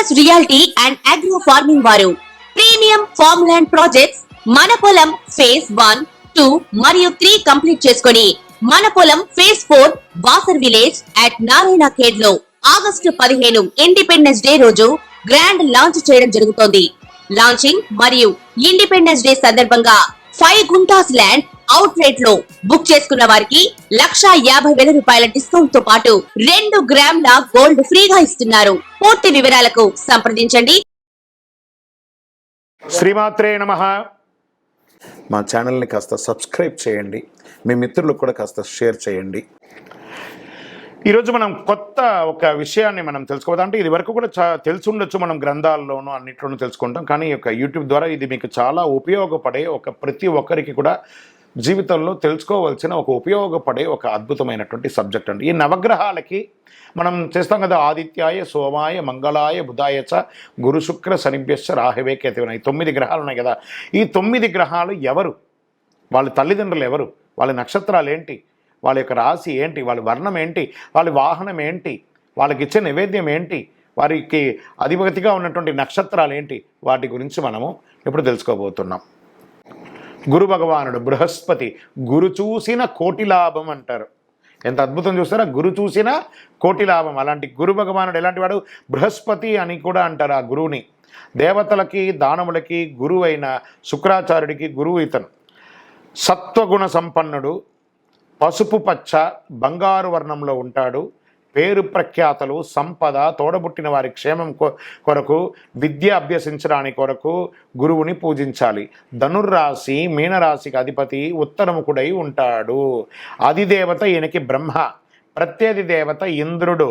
Focus reality and agro farming వారు premium farm land projects మన పొలం ఫేజ్ 1, 2 మరియు 3 కంప్లీట్ చేసుకొని మన పొలం phase 4 Wasar village at Narayana Khed లో ఆగస్టు 15 ఇండిపెండెన్స్ డే రోజు గ్రాండ్ లాంచ్ చేయడం జరుగుతోంది. లాంచింగ్ మరియు ఇండిపెండెన్స్ డే సందర్భంగా 5 గుంటాస్ ల్యాండ్ అవుట్ రేట్ లో బుక్ చేసుకున్న వారికి 1,50,000 రూపాయల డిస్కౌంట్ తో పాటు 2 గ్రాముల గోల్డ్ ఫ్రీగా ఇస్తున్నారు. పూర్తి వివరాలకు సంప్రదించండి. శ్రీమాత్రే నమః. మా ఛానల్ని కాస్త సబ్స్క్రైబ్ చేయండి, మీ మిత్రులకు కూడా కాస్త షేర్ చేయండి. ఈరోజు మనం కొత్త ఒక విషయాన్ని మనం తెలుసుకోవద్దు. అంటే ఇది వరకు కూడా తెలిసి ఉండొచ్చు, మనం గ్రంథాల్లోనూ అన్నింటిలోనూ తెలుసుకుంటాం. కానీ ఈ యొక్క యూట్యూబ్ ద్వారా ఇది మీకు చాలా ఉపయోగపడే ప్రతి ఒక్కరికి కూడా జీవితంలో తెలుసుకోవాల్సిన ఉపయోగపడే ఒక అద్భుతమైనటువంటి సబ్జెక్ట్ అండి. ఈ నవగ్రహాలకి మనం చేస్తాం కదా, ఆదిత్యాయ సోమాయ మంగళాయ బుధాయ చ గురు శుక్ర శనిభ్యశ్చ రాహవే కేతువున. ఈ 9 గ్రహాలు ఉన్నాయి కదా. ఈ 9 గ్రహాలు ఎవరు, వాళ్ళ తల్లిదండ్రులు ఎవరు, వాళ్ళ నక్షత్రాలు ఏంటి, వాళ్ళ యొక్క రాశి ఏంటి, వాళ్ళ వర్ణం ఏంటి, వాళ్ళ వాహనం ఏంటి, వాళ్ళకి ఇచ్చే నైవేద్యం ఏంటి, వారికి అధిపతిగా ఉన్నటువంటి నక్షత్రాలు ఏంటి, వాటి గురించి మనము ఇప్పుడు తెలుసుకోబోతున్నాం. గురు భగవానుడు బృహస్పతి, గురు చూసిన కోటి లాభం అంటారు. ఎంత అద్భుతం చూస్తారా, గురు చూసిన కోటి లాభం. అలాంటి గురు భగవానుడు ఎలాంటి వాడు, బృహస్పతి అని కూడా అంటారు. ఆ గురువుని దేవతలకి దానవులకి గురువు అయిన శుక్రాచార్యుడికి గురువు ఇతను. సత్వగుణ సంపన్నుడు, పసుపు పచ్చ బంగారు వర్ణంలో ఉంటాడు. పేరు ప్రఖ్యాతలు, సంపద, తోడబుట్టిన వారి క్షేమం కొరకు, విద్య అభ్యసించడానికి కొరకు గురువుని పూజించాలి. ధనుర్రాశి మీనరాశికి అధిపతి ఉత్తరముఖుడై ఉంటాడు. అధిదేవత ఈయనకి బ్రహ్మ, ప్రత్యధి దేవత ఇంద్రుడు.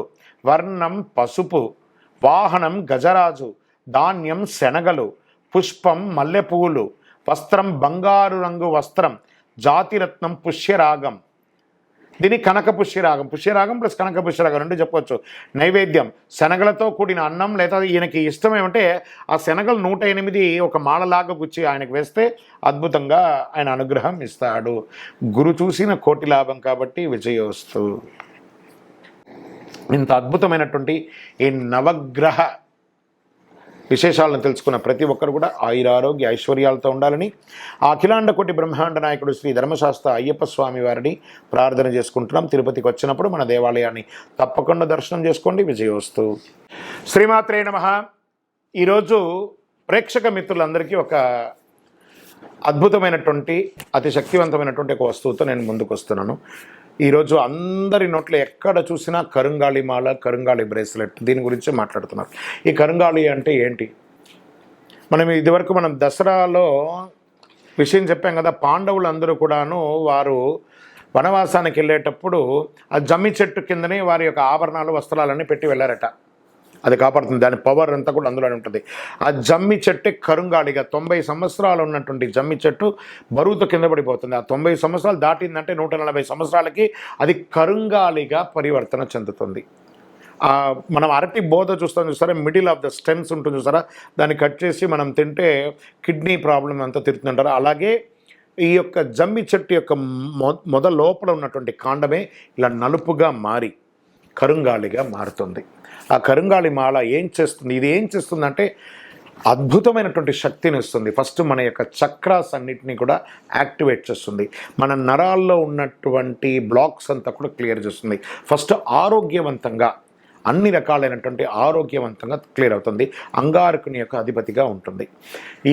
వర్ణం పసుపు, వాహనం గజరాజు, ధాన్యం శనగలు, పుష్పం మల్లెపూలు, వస్త్రం బంగారు రంగు వస్త్రం, జాతిరత్నం పుష్యరాగం. దీని కనక పుష్యరాగం, పుష్యరాగం ప్లస్ కనక పుష్యరాగం రెండు చెప్పవచ్చు. నైవేద్యం శనగలతో కూడిన అన్నం, లేదా ఈయనకి ఇష్టం ఏమంటే ఆ శనగలు 108 ఒక మాలలాగా గుచ్చి ఆయనకు వేస్తే అద్భుతంగా ఆయన అనుగ్రహం ఇస్తాడు. గురు చూసిన కోటి లాభం కాబట్టి విజయోస్తు. ఇంత అద్భుతమైనటువంటి ఈ నవగ్రహ విశేషాలను తెలుసుకున్న ప్రతి ఒక్కరు కూడా ఆయురారోగ్య ఐశ్వర్యాలతో ఉండాలని ఆ అఖిలాండ కోటి బ్రహ్మాండ నాయకుడు శ్రీ ధర్మశాస్త్ర అయ్యప్ప స్వామి వారిని ప్రార్థన చేసుకుంటున్నాం. తిరుపతికి వచ్చినప్పుడు మన దేవాలయాన్ని తప్పకుండా దర్శనం చేసుకోండి. విజయోస్తు. శ్రీమాత్రే నమః. ఈరోజు ప్రేక్షక మిత్రులందరికీ ఒక అద్భుతమైనటువంటి అతి శక్తివంతమైనటువంటి ఒక వస్తువుతో నేను ముందుకు వస్తున్నాను. ఈరోజు అందరి నోట్లో ఎక్కడ చూసినా కరుంగాళి మాల, కరుంగాళి బ్రేస్లెట్, దీని గురించి మాట్లాడుతున్నారు. ఈ కరుంగాళి అంటే ఏంటి? ఇదివరకు మనం దసరాలో విషయం చెప్పాం కదా. పాండవులందరూ కూడాను వారు వనవాసానికి వెళ్ళేటప్పుడు ఆ జమ్మి చెట్టు కిందనే వారి యొక్క ఆభరణాలు వస్త్రాలన్నీ పెట్టి వెళ్ళారట. అది కాపాడుతుంది, దాని పవర్ అంతా కూడా అందులోనే ఉంటుంది. ఆ జమ్మి చెట్టే కరుంగాళిగా 90 సంవత్సరాలు ఉన్నటువంటి జమ్మి చెట్టు బరువుతో కింద పడిపోతుంది. ఆ 90 సంవత్సరాలు దాటిందంటే 140 సంవత్సరాలకి అది కరుంగాళిగా పరివర్తన చెందుతుంది. మనం అరటి బోధ చూసారా, మిడిల్ ఆఫ్ ద స్టెమ్స్ ఉంటుంది చూసారా, దాన్ని కట్ చేసి మనం తింటే కిడ్నీ ప్రాబ్లం అంతా తిరుగుతుంటారు. అలాగే ఈ యొక్క జమ్మి చెట్టు యొక్క లోపల ఉన్నటువంటి కాండమే ఇలా నలుపుగా మారి కరుంగాళిగా మారుతుంది. ఆ కరుంగాళి మాల ఏం చేస్తుంది? ఇది ఏం చేస్తుందంటే అద్భుతమైనటువంటి శక్తిని ఇస్తుంది. ఫస్ట్ మన యొక్క చక్రాస్ అన్నిటినీ కూడా యాక్టివేట్ చేస్తుంది. మన నరాల్లో ఉన్నటువంటి బ్లాక్స్ అంతా కూడా క్లియర్ చేస్తుంది. ఫస్ట్ ఆరోగ్యవంతంగా అన్ని రకాలైనటువంటి ఆరోగ్యవంతంగా క్లియర్ అవుతుంది. అంగారకుని యొక్క అధిపతిగా ఉంటుంది.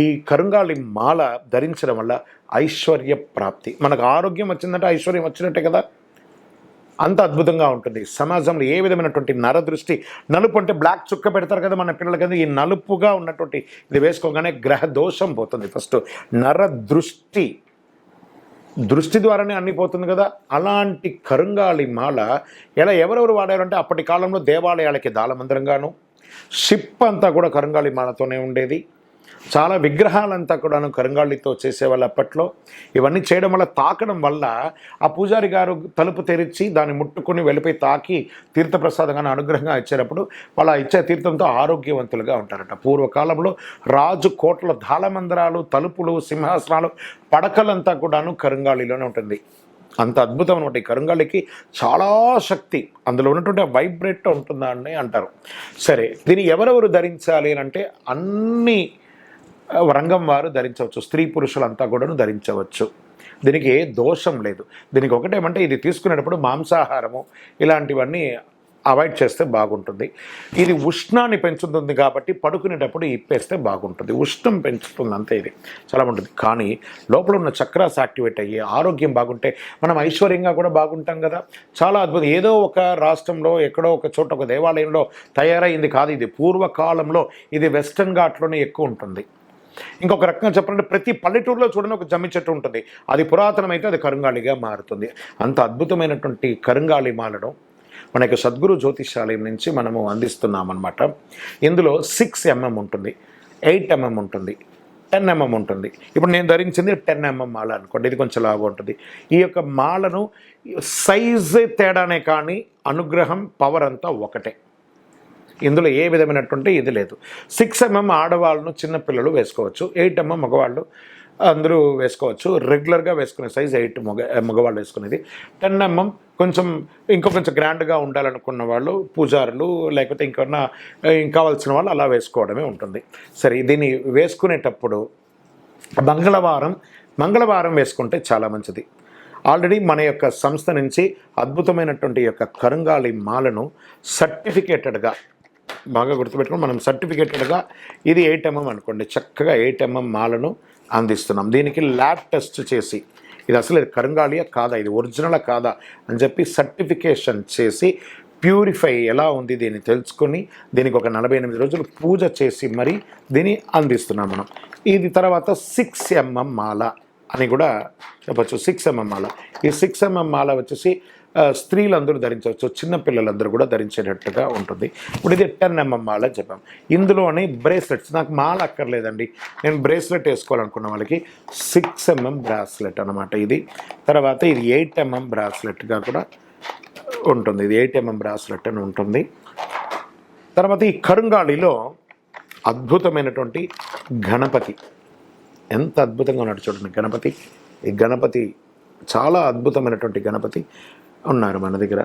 ఈ కరుంగాళి మాల ధరించడం వల్ల ఐశ్వర్య ప్రాప్తి. మనకు ఆరోగ్యం వచ్చిందంటే ఐశ్వర్యం వచ్చినట్టే కదా. అంత అద్భుతంగా ఉంటుంది. సమాజంలో ఏ విధమైనటువంటి నరదృష్టి, నలుపు అంటే బ్లాక్ చుక్క పెడతారు కదా మన పిల్లల కింద, ఈ నలుపుగా ఉన్నటువంటి ఇది వేసుకోగానే గ్రహ దోషం పోతుంది. ఫస్ట్ నరదృష్టి, దృష్టి ద్వారానే అన్ని పోతుంది కదా. అలాంటి కరుంగాళి మాల ఎవరెవరు వాడారంటే అప్పటి కాలంలో దేవాలయాలకి దాళమందిరంగాను, షిప్ అంతా కూడా కరుంగాళి మాలతోనే ఉండేది. చాలా విగ్రహాలంతా కూడాను కరుంగాళితో చేసేవాళ్ళు అప్పట్లో. ఇవన్నీ చేయడం వల్ల, తాకడం వల్ల ఆ పూజారి గారు తలుపు తెరిచి దాన్ని ముట్టుకుని వెళ్ళిపోయి తాకి తీర్థప్రసాదంగా అనుగ్రహంగా ఇచ్చేటప్పుడు వాళ్ళ ఇచ్చే తీర్థంతో ఆరోగ్యవంతులుగా ఉంటారట. పూర్వకాలంలో రాజు కోట్ల దాళమందిరాలు, తలుపులు, సింహాసనాలు, పడకలంతా కూడాను కరుంగాళిలోనే ఉంటుంది. అంత అద్భుతం అనమాట. ఈ కరుంగాలికి చాలా శక్తి, అందులో ఉన్నటువంటి వైబ్రేట్ ఉంటుందా అని అంటారు. సరే, దీన్ని ఎవరెవరు ధరించాలి అని అంటే అన్ని రంగం వారు ధరించవచ్చు, స్త్రీ పురుషులంతా కూడాను ధరించవచ్చు. దీనికి ఏ దోషం లేదు. దీనికి ఒకటేమంటే ఇది తీసుకునేటప్పుడు మాంసాహారము ఇలాంటివన్నీ అవాయిడ్ చేస్తే బాగుంటుంది. ఇది ఉష్ణాన్ని పెంచుతుంది కాబట్టి పడుకునేటప్పుడు ఇప్పేస్తే బాగుంటుంది. ఉష్ణం పెంచుతుంది అంతే, ఇది చాలా బాగుంటుంది. కానీ లోపల ఉన్న చక్రాస్ యాక్టివేట్ అయ్యి ఆరోగ్యం బాగుంటే మనం ఐశ్వర్యంగా కూడా బాగుంటాం కదా. చాలా అద్భుతం. ఏదో ఒక రాష్ట్రంలో ఎక్కడో ఒక చోట ఒక దేవాలయంలో తయారైంది కాదు ఇది. పూర్వకాలంలో ఇది వెస్టర్న్ ఘాట్లోనే ఎక్కువ ఉంటుంది. ఇంకొక రకంగా చెప్పాలంటే ప్రతి పల్లెటూరులో చూడండి ఒక జమ్మి చెట్టు ఉంటుంది. అది పురాతనమైతే అది కరుంగాలిగా మారుతుంది. అంత అద్భుతమైనటువంటి కరుంగాలి మాలను మన యొక్క సద్గురు జ్యోతిషాలయం నుంచి మనము అందిస్తున్నామన్నమాట. ఇందులో 6 mm ఉంటుంది, 8 mm ఉంటుంది, 10 mm ఉంటుంది. ఇప్పుడు నేను ధరించింది 10 mm మాల అనుకోండి, ఇది కొంచెం లాగా ఉంటుంది. ఈ యొక్క మాలను సైజు తేడానే కానీ అనుగ్రహం పవర్ అంతా ఒకటే. ఇందులో ఏ విధమైనటువంటి ఇది లేదు. 6 mm ఆడవాళ్ళను చిన్నపిల్లలు వేసుకోవచ్చు, 8 mm మగవాళ్ళు అందరూ వేసుకోవచ్చు. రెగ్యులర్గా వేసుకునే సైజ్ 8 మగవాళ్ళు వేసుకునేది. 10 mm కొంచెం కొంచెం గ్రాండ్గా ఉండాలనుకున్న వాళ్ళు, పూజారులు లేకపోతే ఇంకన్నా కావాల్సిన వాళ్ళు అలా వేసుకోవడమే ఉంటుంది. సరే, దీన్ని వేసుకునేటప్పుడు మంగళవారం వేసుకుంటే చాలా మంచిది. ఆల్రెడీ మన యొక్క సంస్థ నుంచి అద్భుతమైనటువంటి యొక్క కరుంగాలి మాలను సర్టిఫికేటెడ్గా బాగా గుర్తుపెట్టుకుని మనం సర్టిఫికేటెడ్గా ఇది 8 mm అనుకోండి, చక్కగా 8 mm మాలను అందిస్తున్నాం. దీనికి ల్యాబ్ టెస్ట్ చేసి ఇది అసలు కరుంగాలియా కాదా, ఇది ఒరిజినలా కాదా అని చెప్పి సర్టిఫికేషన్ చేసి ప్యూరిఫై ఎలా ఉంది దీన్ని తెలుసుకొని దీనికి ఒక 48 రోజులు పూజ చేసి మరి దీన్ని అందిస్తున్నాం మనం. ఇది తర్వాత 6 mm మాల అని కూడా చెప్పచ్చు. 6 mm మాల, ఈ 6 mm మాల వచ్చేసి స్త్రీలందరూ ధరించవచ్చు, చిన్నపిల్లలందరూ కూడా ధరించేటట్టుగా ఉంటుంది. ఇప్పుడు ఇది 10 mm మాల చెప్పాం. ఇందులోని బ్రేస్లెట్స్, నాకు మాల అక్కర్లేదండి, నేను బ్రేస్లెట్ వేసుకోవాలనుకున్న వాళ్ళకి 6 mm బ్రాస్లెట్ అనమాట ఇది. తర్వాత ఇది 8 mm బ్రాస్లెట్గా కూడా ఉంటుంది. ఇది 8 mm బ్రాస్లెట్ అని ఉంటుంది. తర్వాత ఈ కరుంగాలిలో అద్భుతమైనటువంటి గణపతి, ఎంత అద్భుతంగా ఉన్నాడు చూడండి గణపతి. ఈ గణపతి చాలా అద్భుతమైనటువంటి గణపతి ఉన్నారు మన దగ్గర.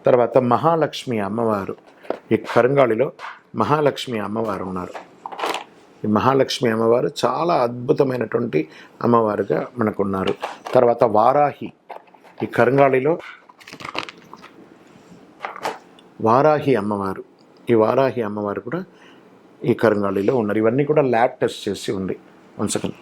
తర్వాత మహాలక్ష్మి అమ్మవారు, ఈ కరుంగాలిలో మహాలక్ష్మి అమ్మవారు ఉన్నారు. ఈ మహాలక్ష్మి అమ్మవారు చాలా అద్భుతమైనటువంటి అమ్మవారుగా మనకున్నారు. తర్వాత వారాహి, ఈ కరుంగాలిలో వారాహి అమ్మవారు, ఈ వారాహి అమ్మవారు కూడా ఈ కరుంగాలిలో ఉన్నారు. ఇవన్నీ కూడా ల్యాబ్ టెస్ట్ చేసి ఉంది. 1 second.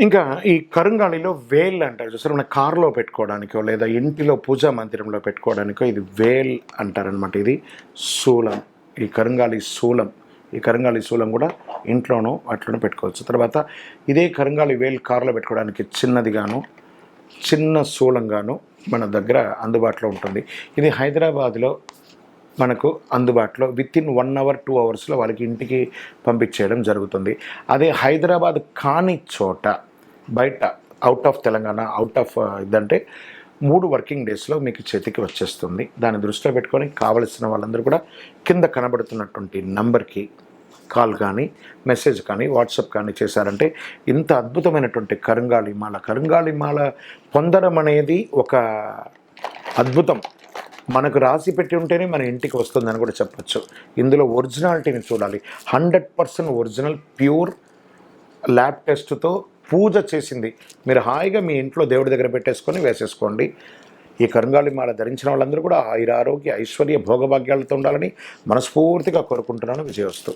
ఇంకా ఈ కరుంగాలిలో వేల్ అంటారు చూసారు, మన కారులో పెట్టుకోవడానికో లేదా ఇంటిలో పూజా మందిరంలో పెట్టుకోవడానికో ఇది వేల్ అంటారనమాట. ఇది శూలం, ఈ కరుంగాలి శూలం. ఈ కరుంగాలి శూలం కూడా ఇంట్లోనూ అట్లనే పెట్టుకోవచ్చు. తర్వాత ఇదే కరుంగాలి వేల్ కారులో పెట్టుకోవడానికి చిన్నదిగాను చిన్న శూలంగాను మన దగ్గర అందుబాటులో ఉంటుంది. ఇది హైదరాబాద్లో మనకు అందుబాటులో వితిన్ 1 hour 2 hours వాళ్ళకి ఇంటికి పంపించేయడం జరుగుతుంది. అదే హైదరాబాద్ కాని చోట బయట out of Telangana, out of ఇదంటే 3 working daysలో మీకు చేతికి వచ్చేస్తుంది. దాన్ని దృష్టిలో పెట్టుకొని కావలసిన వాళ్ళందరూ కూడా కింద కనబడుతున్నటువంటి నంబర్కి కాల్ కానీ మెసేజ్ కానీ వాట్సాప్ కానీ చేశారంటే ఇంత అద్భుతమైనటువంటి కరుంగాలి మాల పొందడం అనేది ఒక అద్భుతం. మనకు రాసి పెట్టి ఉంటేనే మన ఇంటికి వస్తుందని కూడా చెప్పచ్చు. ఇందులో ఒరిజినాలిటీని చూడాలి. 100% ఒరిజినల్ ప్యూర్ ల్యాబ్ టెస్ట్తో పూజ చేసింది. మీరు హాయిగా మీ ఇంట్లో దేవుడి దగ్గర పెట్టేసుకొని వేసేసుకోండి. ఈ కరుంగాలి మాల ధరించిన వాళ్ళందరూ కూడా ఆయురారోగ్య ఐశ్వర్య భోగభాగ్యాలతో ఉండాలని మనస్ఫూర్తిగా కోరుకుంటున్నాను. విజయోస్తు.